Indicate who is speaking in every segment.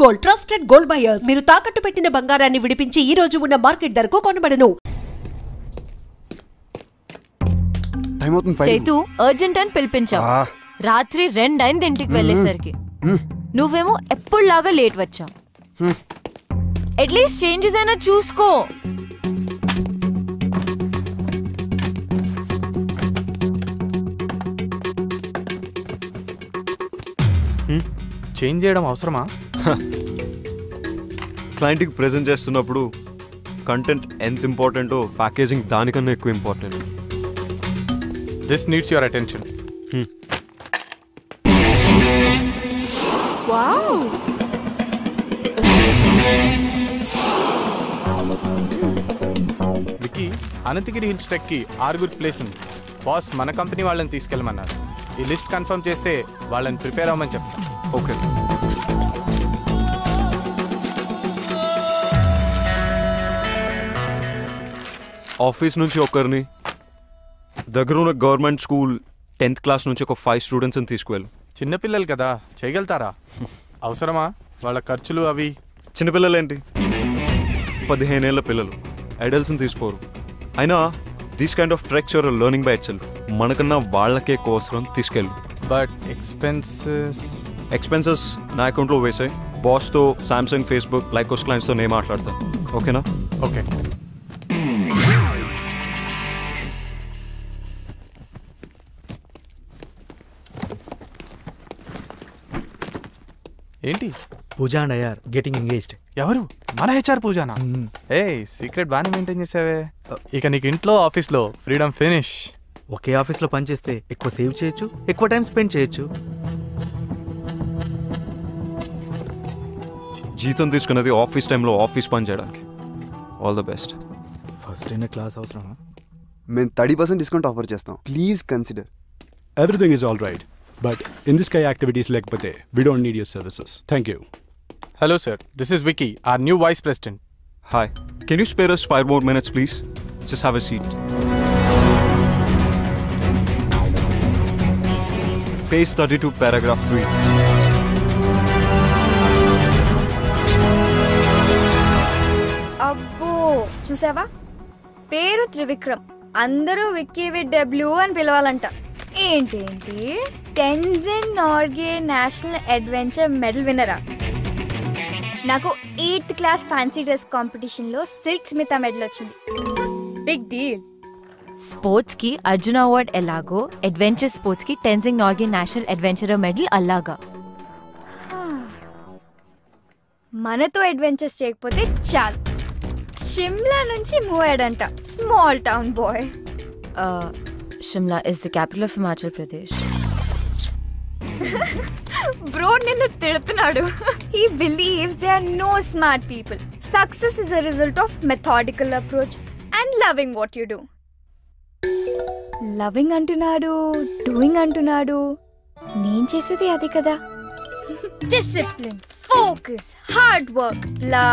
Speaker 1: Gold trusted gold buyers. మీరు తాకట్టు పెట్టిన బంగారాన్ని విడిపించి ఈ రోజు ఉన్న మార్కెట్ ధరకు కొనబడను.
Speaker 2: చైతు అర్జెంట్ అని పిలిపించావు. రాత్రి 2 అయింది ఇంటికి వెళ్ళేసరికి. నువ్వేమో ఎప్పుడులాగా లేట్ వచ్చావు. అట్లీస్ట్ చేంజెస్ అయినా చూసుకో.
Speaker 3: చేంజ్ చేయడం అవసరమా?
Speaker 4: క్లయింట్కి ప్రెజెంట్ చేస్తున్నప్పుడు కంటెంట్ ఎంత ఇంపార్టెంటో ప్యాకేజింగ్ దానికన్నా ఎక్కువ important.
Speaker 3: This needs your attention.
Speaker 2: Wow,
Speaker 3: Vicky, Ananthagiri hills ట్రెక్కి 6 ప్లేస్ ఉంది. బాస్ మన కంపెనీ వాళ్ళని తీసుకెళ్ళమన్నారు. ఈ లిస్ట్ కన్ఫర్మ్ చేస్తే వాళ్ళని ప్రిపేర్ అవ్వమని చెప్తాను.
Speaker 4: ఓకే. ఆఫీస్ నుంచి ఒకరిని, దగ్గరున్న గవర్నమెంట్ స్కూల్ 10th క్లాస్ నుంచి ఒక 5 స్టూడెంట్స్ని తీసుకువెళ్ళు.
Speaker 3: చిన్నపిల్లలు కదా, చేయగలుగుతారా? అవసరమా వాళ్ళ ఖర్చులు అవి?
Speaker 4: చిన్నపిల్లలు ఏంటి, 15 ఏళ్ళ పిల్లలు, ఐడల్స్ని తీసుకోరు. అయినా these kind of treks are learning by itself. మనకన్నా వాళ్ళకే కోసరం తీసుకెళ్ళు.
Speaker 3: బట్
Speaker 4: ఎక్స్పెన్సెస్ నా అకౌంట్లో వేసాయి. బాస్తో, సామ్సంగ్, ఫేస్బుక్, లైకోస్ క్లయింట్స్తో నేను మాట్లాడతాను. ఓకేనా?
Speaker 3: ఓకే. ఏంటి?
Speaker 5: Pooja and Iyer getting engaged.
Speaker 3: ఎవరు? మన హెచ్ఆర్ పూజానా? ఏ సీక్రెట్ బాగానే మెయింటైన్ చేసావే. ఇక నీకు ఇంట్లో ఆఫీస్లో ఫ్రీడమ్ ఫినిష్.
Speaker 5: ఒకే ఆఫీస్లో పనిచేస్తే ఎక్కువ సేవ్ చేయొచ్చు, ఎక్కువ టైం స్పెండ్ చేయొచ్చు.
Speaker 4: జీతం తీసుకున్నది ఆఫీస్ టైంలో ఆఫీస్ పని చేయడానికి. All the best.
Speaker 5: ఫస్ట్ అయిన క్లాస్ అవసరమా?
Speaker 6: మేము 30% డిస్కౌంట్ ఆఫర్ చేస్తాం. Please consider.
Speaker 7: Everything is all right, but in this kind of activities like Pate, we don't need your services. Thank you.
Speaker 3: Hello sir, this is Vicky, our new vice president.
Speaker 4: Hi. Can you spare us 5 more minutes, please? Just have a seat. Page 32, paragraph 3.
Speaker 8: అబ్బో, చూసావా? పేరు త్రివిక్రమ్, అందరూ Vicky with W అని పిలవాలంట. ఏంటేంటి, Tenzing Norgay national adventure medal విన్నరా? నాకు 8th class fancy dress కాంపిటీషన్లో సిల్క్ స్మిత మెడల్ వచ్చింది. Big deal.
Speaker 2: స్పోర్ట్స్ కి అర్జున అవార్డ్ ఎలాగో, అడ్వెంచర్ స్పోర్ట్స్ కి Tenzing Norgay national adventure medal అలాగా.
Speaker 8: మనతో అడ్వెంచర్స్ చేయకపోతే చాలు. షిమ్లా నుంచి మూవ్ అయ్యాడంట. Small town boy.
Speaker 2: Shimla is the capital of Himachal Pradesh.
Speaker 8: Bro నిన్ను తిడుతున్నాడు. He believes there are no smart people. Success is a result of methodical approach and loving what you do. Loving అంటున్నాడు, doing అంటున్నాడు. నేను చేసేది అది కదా. డిసిప్లిన్, ఫోకస్, హార్డ్ వర్క్, బ్లా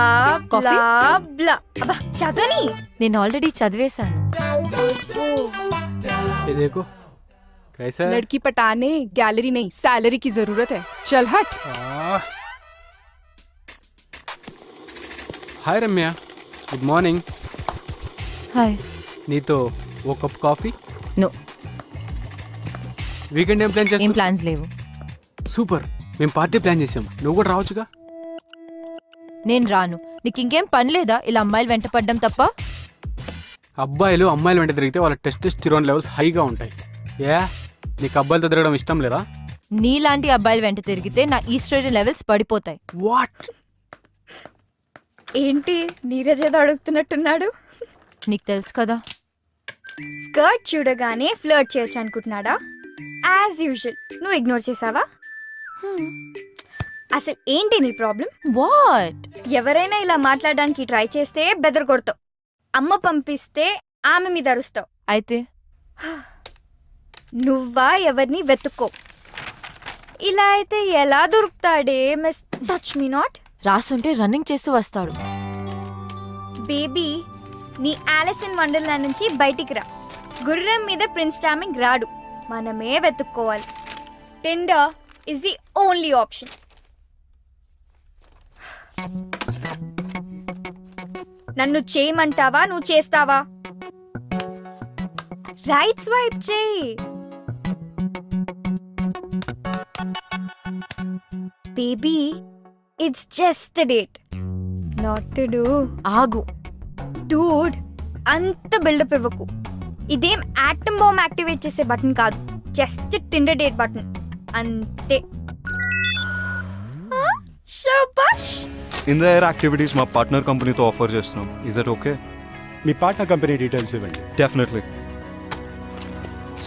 Speaker 8: బ్లా బ్లా. అబ్బా చదవని.
Speaker 2: నేను ఆల్రెడీ చదివేశాను.
Speaker 9: देखो कैसा है?
Speaker 10: लड़की पटाने गैलरी नहीं सैलरी की जरूरत है. चल हट.
Speaker 9: हाय रम्या, गुड मॉर्निंग.
Speaker 2: హాయ్.
Speaker 9: నీతో ఓ కప్ కాఫీ?
Speaker 2: నో.
Speaker 9: వీకెండ్ ఏం ప్లాన్
Speaker 2: ఏం
Speaker 9: చేస్తాం?
Speaker 2: ప్లాన్స్ లేవు.
Speaker 9: సూపర్, మేము పార్టీ ప్లాన్ చేసాం. నువ్వు కూడా రావచ్చుగా.
Speaker 2: నేను రాను. నీకు ఇంకేం పని లేదా ఇలా అమ్మాయిలు వెంట పడ్డం తప్ప?
Speaker 9: అబ్బాయిలు అమ్మాయిలు వెంట తిరిగితే వాళ్ళ టెస్టోస్టెరాన్ లెవెల్స్ హైగా ఉంటాయి. ఏ నీకు అబ్బాయిలతో తిరగడం ఇష్టం లేదా?
Speaker 2: నీలాంటి అబ్బాయిలు వెంట తిరిగితే నా ఈస్ట్రోజన్ లెవెల్స్ పడిపోతాయి.
Speaker 9: వాట్?
Speaker 8: ఏంటి నీరజ్ ఏదో అడుగుతున్నట్టున్నాడు.
Speaker 2: నీకు తెలుసు కదా.
Speaker 8: స్కర్ట్ చూడగానే ఫ్లర్ట్ చేయొచ్చు అనుకుంటున్నాడా? యాజ్ యూజువల్ నువ్వు ఇగ్నోర్ చేసావా? అసలు ఏంటి నీ ప్రాబ్లం?
Speaker 2: వాట్?
Speaker 8: ఎవరైనా ఇలా మాట్లాడడానికి ట్రై చేస్తే బెదర్ కొడతావు. అమ్మ పంపిస్తే ఆమె మీద అరుస్తావు.
Speaker 2: అయితే
Speaker 8: నువ్వా ఎవరిని వెతుక్కో. ఇలా అయితే ఎలా దొరుకుతాడే? Miss touch me not.
Speaker 2: రాసుంటే రన్నింగ్ చేస్తూ వస్తాడు.
Speaker 8: బేబీ, నీ ఆలిస్ ఇన్ వండర్లాండ్ నుంచి బయటికి రా. గుర్రం మీద ప్రిన్స్ చార్మింగ్ రాడు, మనమే వెతుక్కోవాలి. Tinder is the only option. నన్ను చేయమంటావా నువ్వు చేస్తావా? రైట్ స్వైప్ చేయి. Baby it's just a date. Not to do.
Speaker 2: ఆగు.
Speaker 8: డూడ్ అంత బిల్డప్ ఇవ్వకు. ఇదేం ఆటమ్ బాంబ్ యాక్టివేట్ చేసే బటన్ కాదు, జస్ట్ టిండర్ డేట్ బటన్ అంతే. శబాష్.
Speaker 4: ఇన్ ద ఎయిర్ యాక్టివిటీస్ మా పార్ట్నర్ కంపెనీతో ఆఫర్ చేస్తున్నాం. Is that okay?
Speaker 7: మీ పార్ట్నర్ కంపెనీ డీటెయిల్స్ ఇవ్వండి.
Speaker 4: Definitely.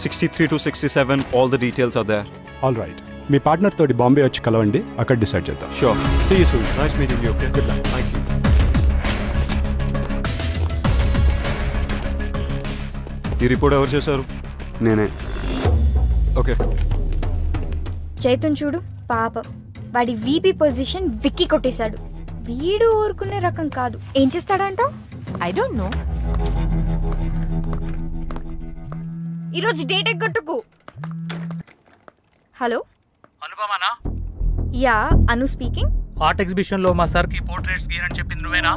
Speaker 4: 63 to 67 all the details are there.
Speaker 7: All right. Me partner తోటి బాంబే వచ్చి కలవండి, అక్కడ డిసైడ్ చేద్దాం.
Speaker 4: Sure.
Speaker 7: See you soon.
Speaker 4: Nice meeting you. Okay. Good luck. Thank you. ఈ report ఎవరు చేశారు?
Speaker 6: నేనే.
Speaker 4: ఓకే.
Speaker 8: చైతన్ చూడు పాపం, వాడి వీపీ పొజిషన్ విక్కీ కొట్టేశాడు. వీడు ఊరుకునే రకం కాదు. ఏం చేస్తాడంట?
Speaker 2: I don't know.
Speaker 8: ఈరోజు డేట్ ఎగ్గొట్టుకు. హలో
Speaker 11: అనుపమానా?
Speaker 8: యా, అను స్పీకింగ్.
Speaker 11: ఆర్ట్ ఎగ్జిబిషన్ లో మా సర్ కి పోర్ట్రేట్స్ గీయనని చెప్పింది నువ్వేనా?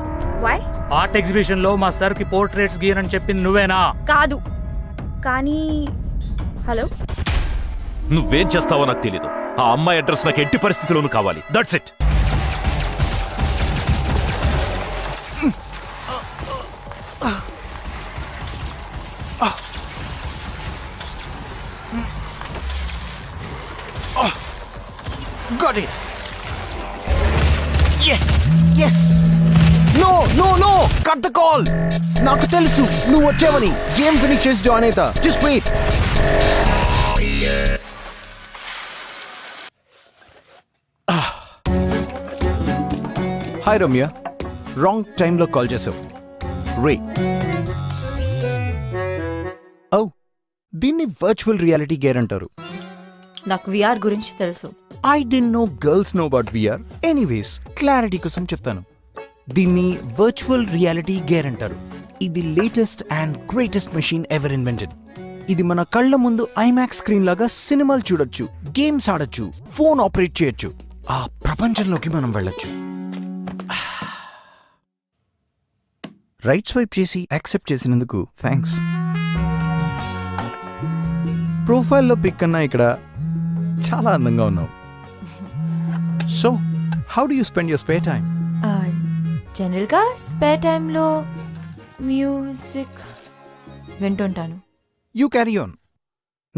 Speaker 8: వై?
Speaker 11: ఆర్ట్ ఎగ్జిబిషన్ లో మా సర్ కి పోర్ట్రేట్స్ గీయనని చెప్పింది నువ్వేనా?
Speaker 8: కాదు, కానీ హలో.
Speaker 12: నువ్వేం చేస్తావో నాకు తెలీదు. ఆ అమ్మాయి అడ్రస్ నాకు ఎట్టి పరిస్థితుల్లోనూ కావాలి. That's it.
Speaker 13: Got it. Yes. Yes. No, no, no. Cut the call. నాకు తెలుసు నువ్వు వచ్చావని. గేమ్ ఫినిష్ చేసి జాయిన్ అవుతా. Just wait. Hi Ramya, wrong టైంలో కాల్ చేసావు. రే. ఓ, దీన్ని వర్చువల్ రియాలిటీ గేర్ అంటారు.
Speaker 2: నాకు విఆర్ గురించి తెలుసు.
Speaker 13: I didn't know girls know about VR. Anyways, clarity కోసం చెప్తాను. దీన్ని వర్చువల్ రియాలిటీ గేర్ అంటారు. ఇది latest and greatest machine ever invented. ఇది మన కళ్ళ ముందు ఐమాక్స్ స్క్రీన్ లాగా సినిమాలు చూడొచ్చు, గేమ్స్ ఆడొచ్చు, ఫోన్ ఆపరేట్ చేయొచ్చు. ఆ ప్రపంచంలోకి మనం వెళ్ళొచ్చు. రైట్ స్వైప్ చేసి యాక్సెప్ట్ చేసినందుకు థ్యాంక్స్. ప్రొఫైల్లో పిక్ కన్నా ఇక్కడ చాలా అందంగా ఉన్నావు. So how do you spend your spare time?
Speaker 2: జనరల్గా స్పేర్ టైంలో మ్యూజిక్ వింటుంటాను.
Speaker 13: You carry on.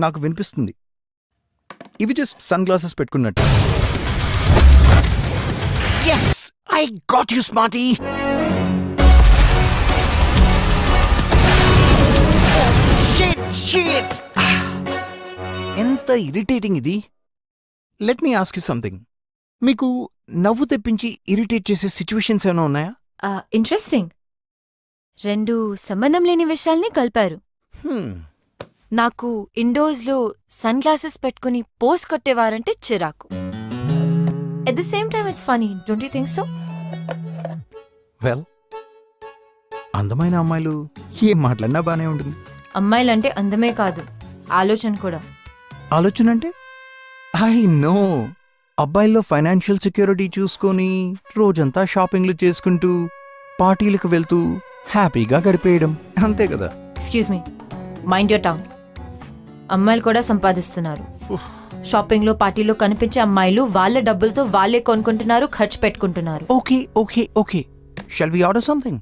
Speaker 13: నాకు వినిపిస్తుంది. ఇవి జస్ట్ సన్ గ్లాసెస్ పెట్టుకున్నట్టు. Yes, I got you smarty. ఎంత ఇరిటేటింగ్ ఇది. Let me ask you something. మీకు నవ్వు తెప్పించి ఇరిటేట్ చేసే సిచ్యువేషన్స్ ఏమైనా ఉన్నాయా?
Speaker 2: ఇంట్రెస్టింగ్. రెండు సంబంధం లేని విషయాల్ని కలిపారు. నాకు ఇండోర్స్లో సన్ గ్లాసెస్ పెట్టుకుని పోస్ కొట్టేవారంటే చిరాకు. At the same time it's funny, don't you think so?
Speaker 13: Well, అందమైన అమ్మాయిలు ఏం మాట్లాడినా బానే ఉంటుంది.
Speaker 2: అమ్మాయిలంటే అందమే కాదు, ఆలోచన కూడా.
Speaker 13: ఆలోచన అంటే? I know. అబ్బాయిల్లో ఫైనాన్షియల్ సెక్యూరిటీ చూసుకొని రోజంతా షాపింగ్లు చేసుకుంటూ పార్టీలకు వెళ్తూ హ్యాపీగా గడిపేయడం, అంతే కదా?
Speaker 2: Excuse me, mind your tongue. అమ్మాయిలు కూడా సంపాదిస్తున్నారు. షాపింగ్లో పార్టీలో కనిపించే అమ్మాయిలు వాళ్ళ డబ్బులతో వాళ్ళే కొనుక్కుంటున్నారు, ఖర్చు పెట్టుకుంటున్నారు.
Speaker 13: Okay okay okay, shall we order something?